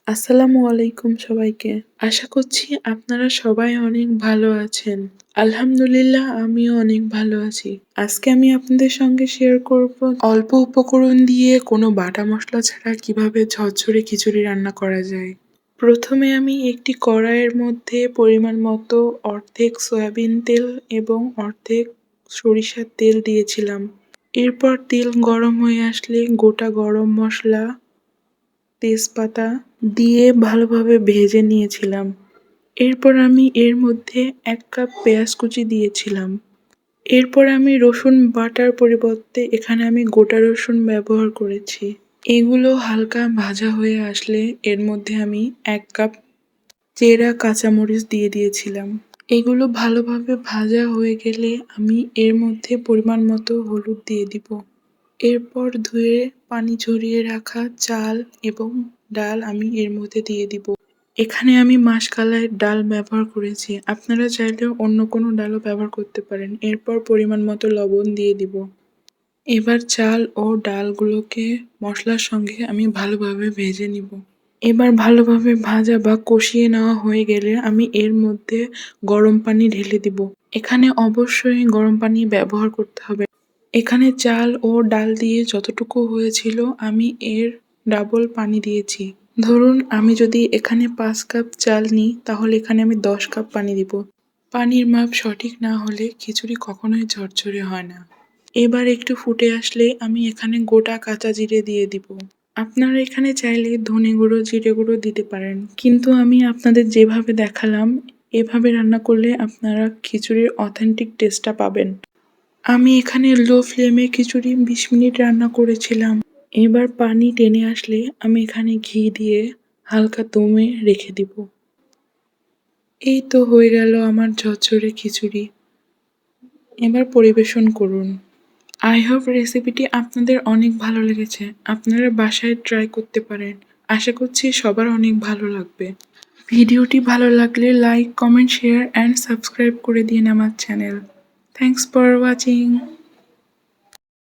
আসসালামু আলাইকুম সবাইকে। আশা করছি আপনারা সবাই অনেক ভালো আছেন। আলহামদুলিল্লাহ আমিও অনেক ভালো আছি। আজকে আমি আপনাদের সঙ্গে শেয়ার করব অল্প উপকরণ দিয়ে কোনো বাটা মসলা ছাড়া কিভাবে ঝরঝরে খিচুড়ি রান্না করা যায়। প্রথমে আমি একটি কড়াইয়ের মধ্যে পরিমাণ মতো অর্ধেক সয়াবিন তেল এবং অর্ধেক সরিষার তেল দিয়েছিলাম। এরপর তেল গরম হয়ে আসলে গোটা গরম মসলা, তেজপাতা দিয়ে ভালোভাবে ভেজে নিয়েছিলাম। এরপর আমি এর মধ্যে ১ কাপ পেঁয়াজ কুচি দিয়েছিলাম। এরপর আমি রসুন বাটার পরিবর্তে এখানে আমি গোটা রসুন ব্যবহার করেছি। এগুলো হালকা ভাজা হয়ে আসলে এর মধ্যে আমি ১ কাপ চেরা কাঁচামরিচ দিয়ে দিয়েছিলাম। এগুলো ভালোভাবে ভাজা হয়ে গেলে আমি এর মধ্যে পরিমাণ মতো হলুদ দিয়ে দিব। এরপর ধুয়ে পানি ঝরিয়ে রাখা চাল এবং ডাল আমি এর মধ্যে দিয়ে দিব। এখানে আমি মাসকলাইয়ের ডাল ব্যবহার করেছি। আপনারা চাইলেও অন্য কোনো ডালও ব্যবহার করতে পারেন। এরপর পরিমাণ মতো লবণ দিয়ে দিব। এবার চাল ও ডালগুলোকে মশলার সঙ্গে আমি ভালোভাবে ভেজে নিব। এবার ভালোভাবে ভাজা বা কষিয়ে নেওয়া হয়ে গেলে আমি এর মধ্যে গরম পানি ঢেলে দিব। এখানে অবশ্যই গরম পানি ব্যবহার করতে হবে। এখানে চাল ও ডাল দিয়ে যতটুকু হয়েছিল আমি এর ডাবল পানি দিয়েছি। ধরুন আমি যদি এখানে ৫ কাপ চাল নিই তাহলে এখানে আমি ১০ কাপ পানি দিব। পানির মাপ সঠিক না হলে খিচুড়ি কখনোই ঝরঝরে হয় না। এবার একটু ফুটে আসলে আমি এখানে গোটা কাঁচা জিরে দিয়ে দিব। আপনারা এখানে চাইলে ধনে গুঁড়ো, জিরে গুঁড়ো দিতে পারেন। কিন্তু আমি আপনাদের যেভাবে দেখালাম এভাবে রান্না করলে আপনারা খিচুড়ির অথেন্টিক টেস্টটা পাবেন। আমি এখানে লো ফ্লেমে খিচুড়ি ২০ মিনিট রান্না করেছিলাম। এবার পানি টেনে আসলে আমি এখানে ঘি দিয়ে হালকা দমে রেখে দিব। এই তো হয়ে গেল আমার ঝরঝরে খিচুড়ি। এবার পরিবেশন করুন। আই হোপ রেসিপিটি আপনাদের অনেক ভালো লেগেছে। আপনারা বাসায় ট্রাই করতে পারেন। আশা করছি সবার অনেক ভালো লাগবে। ভিডিওটি ভালো লাগলে like, comment, share and subscribe করে দিন আমার চ্যানেল। Thanks for watching.